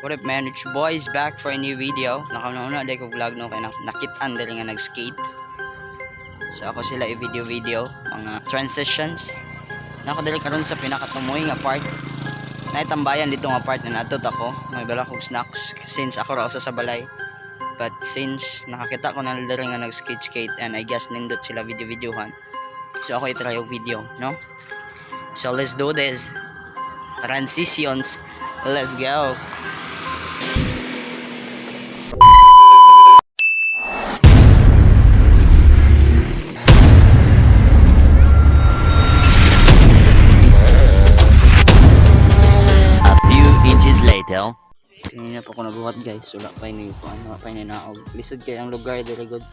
What up man, it's your boys back for a new video. Nakauna day ko vlog no kay nakitaan dali nga nag-skate. So ako sila i-video mga transitions. Nakadali karon sa pinakatumoy nga part. Naitambayan dito nga part na natot ako. May bala kong snacks since ako raw sa balay. But since nakakita ko na dali nga nag-skate and I guess nindot sila videohan. So ako i-try yung video, no? So let's do this. Transitions. Let's go. Tingnan na po ko nabuhat guys. Wala pa yun yung naog. Lisod kayo ang lugar very good.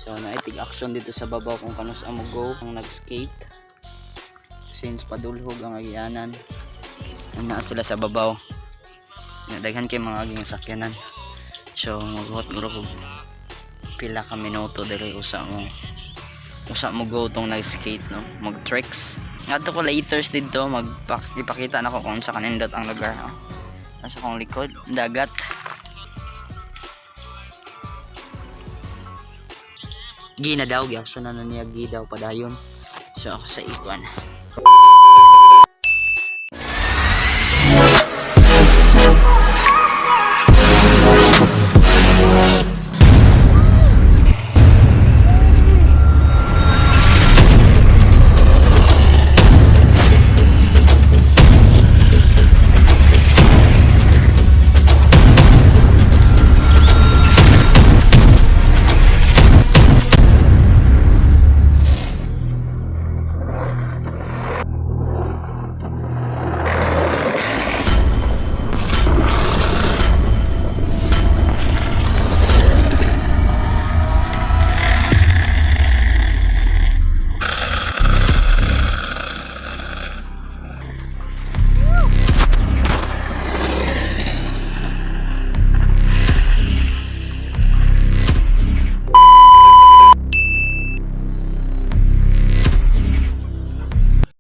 So naitig action dito sa babaw kung kanus ang go ang nag-skate. Since padulhog ang agianan. Naa sila sa babaw. Nadaghan kay mga aging sakyanan. So magbuhat ko pila ka minuto diri usa mo go tong nag-skate no. Mag-tricks. Ngadto ko laters dito magpakita na ko kung sa kanindot ang lugar. Nasa kong likod, dagat. Gina daw, so na niya gidaw padayon. So ako sa ikwan.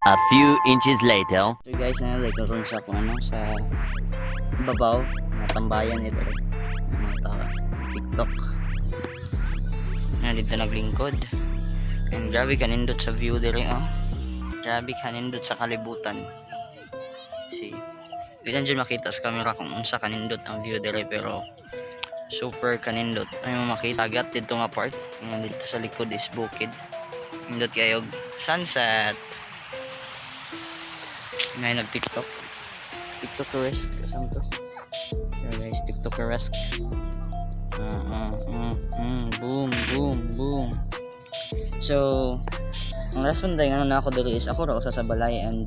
A few inches later. So guys, nalikaron sa kung sa babaw, natambayan ito. TikTok. Dito naglingkod. And grabe kanindot sa view diri oh. Grabe kanindot sa kalibutan. See. Bilang dyan makita sa camera kung unsa kanindot ang view diri pero super kanindot. Ay mo makita agad dito nga part. Yan dito sa likod is bukid. Nindot kayo sunset. Ngayon nag-tiktok tiktokeresk kasama to. So guys, tiktokeresk. Boom. So ang rason tayo nga na ako dali is ako raw sa balay and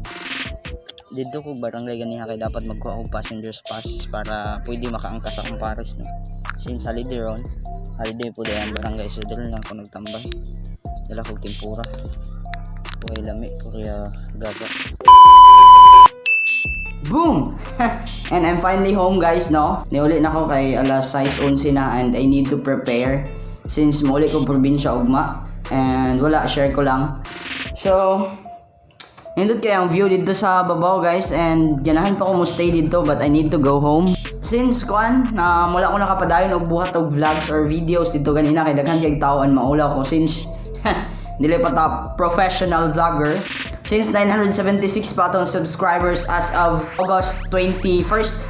dito ko barangay ganiha kay dapat magkuha og passengers pass para pwede makaangkas akong pares no. Since holiday po dayan barangay so dito lang ako nagtambay. Dala ko tempura. Kuya lami, kuya gaga. Boom! And I'm finally home guys no. Niuli na ako kay alas 6:11 na and I need to prepare since mauli ko probinsya ugma and wala share ko lang. So nindot kay ang view dito sa babaw guys and ganahan pa ko mo stay dito but I need to go home. Since na wala ko nakapadayon og buhat og vlogs or videos dito ganina kay daghan kay taon maulaw ko since dili pa ta professional vlogger. Since 976 pa itong subscribers as of August 21st.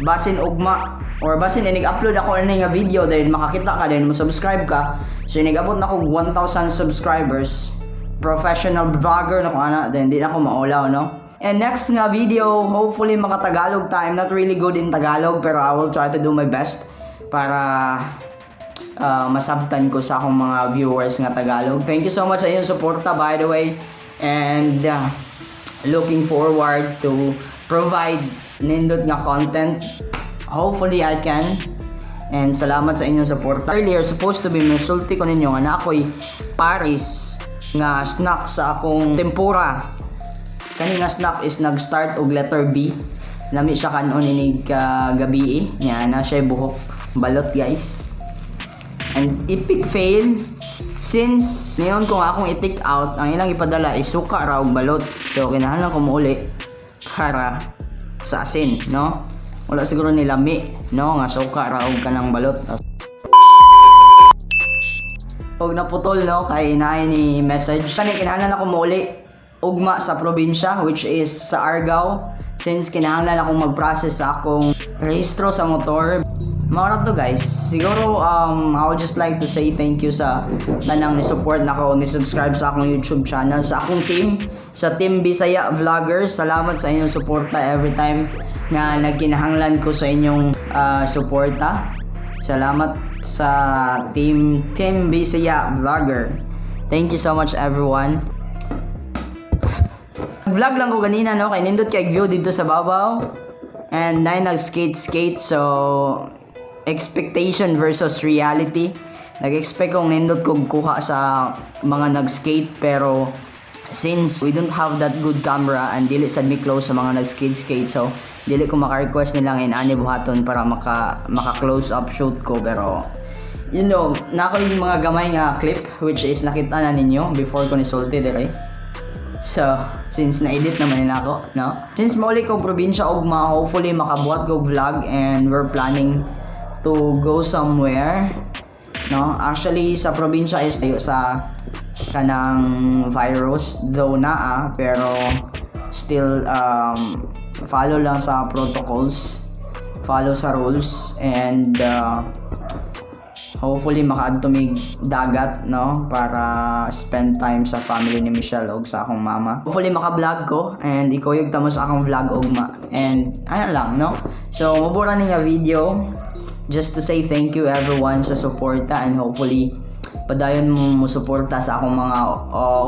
Basin ugma or basin inig-upload ako na nga video dahil makakita ka din mo subscribe ka. So inig-abot na ko 1,000 subscribers. Professional vlogger na ko ana then di na ako maulaw no. And next nga video hopefully maka-Tagalog ta. I'm not really good in Tagalog pero I will try to do my best para masabtan ko sa akong mga viewers nga Tagalog. Thank you so much sa inyong suporta by the way. And looking forward to provide nindot nga content. Hopefully I can. And salamat sa inyong support. Earlier supposed to be musulti ko ninyo nga na ako'y Paris nga snack sa akong tempura. Kani nga snack is nag-start og letter B. Lami siya kanon inig gabi nya na siya buhok balot guys. And epic fail. Since ngayon kung akong i-take out, ang ilang ipadala is suka raw balot. So kinahanglan ko muuli para sa asin, no? wala siguro nilami, no? Nga suka raog ka ng balot. Pag naputol, no, kay naay ni message. Kani kinahanglan ako muli ugma sa probinsya, which is sa Argao, since kinahanglan akong mag-process sa akong rehistro sa motor. Mga to guys, siguro I would just like to say thank you sa tanang ni support na ko, ni subscribe sa akong YouTube channel, sa akong team, sa Team Bisaya Vloggers. Salamat sa inyong suporta every time na nagkinahanglan ko sa inyong suporta. Salamat sa Team Bisaya Vlogger. Thank you so much everyone. Vlog lang ko ganina, no, kay nindot kay view dito sa babaw and nag skate so expectation versus reality. Nag-expect kong nindot kong kuha sa mga nag-skate, pero since we don't have that good camera and dili sad mi close sa mga nag-skate so dili ko maka-request nilang inani buhaton para maka close up shoot ko. Pero you know, nako yung mga gamay nga clip which is nakita na ninyo before ko ni sulti dire. So, since na-edit naman nila ako, no? Since mauli ko probinsya ugma, hopefully makabuhat ko vlog and we're planning to go somewhere, no? Actually, sa probinsya is tayo sa kanang virus, though naa, pero still follow lang sa protocols, follow sa rules, and hopefully makaadto mig dagat, no, para spend time sa family ni Michelle og sa akong mama. Hopefully maka-vlog ko and ikuyog tamo sa akong vlog ugma. And ano lang, no. So mabura ni nga video just to say thank you everyone sa suporta, and hopefully padayon mo suporta sa akong mga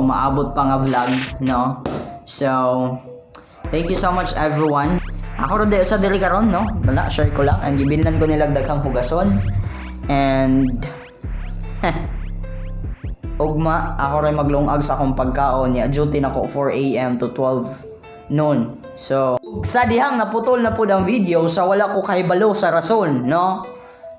umaabot pa nga vlog, no. So thank you so much everyone. Ako ro sa dili karon, no. Dala share ko lang ang gibilnan ko nila daghang pugason. And ugma ako rin maglungag sa akong pagkaon niya. Duty nako 4 AM to 12 noon. So sa dihang naputol na pud ang video sa wala ko kahibalo sa rason, no.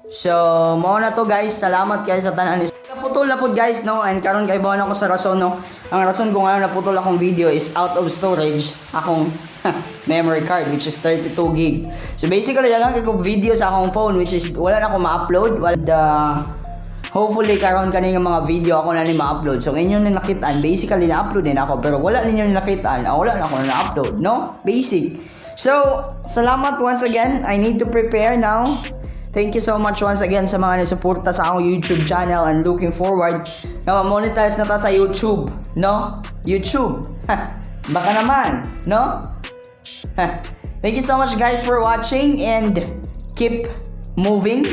So mao na to guys, salamat kayo sa tanan. Naputol na pud guys, no, and karon kay bawa ako sa rason, no. Ang rason kung ano naputol akong video is out of storage akong memory card, which is 32 gig. So basically lang ko video sa akong phone which is wala na ako ma-upload. Hopefully karon kani nga mga video ako na ni ma-upload. So inyo na nakitaan, basically na-upload din ako, pero wala ninyo nakitaan. Wala na ako na-upload, no? Basic. So salamat once again. I need to prepare now. Thank you so much once again sa mga nasuporta sa akong YouTube channel, and looking forward na ma-monetize na ta sa YouTube, no? YouTube. Baka naman, no? Thank you so much guys for watching, and keep moving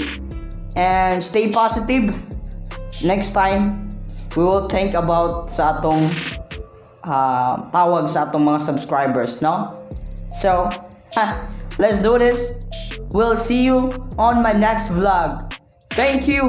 and stay positive. Next time we will think about sa atong tawag sa atong mga subscribers, no? So let's do this. We'll see you on my next vlog. Thank you.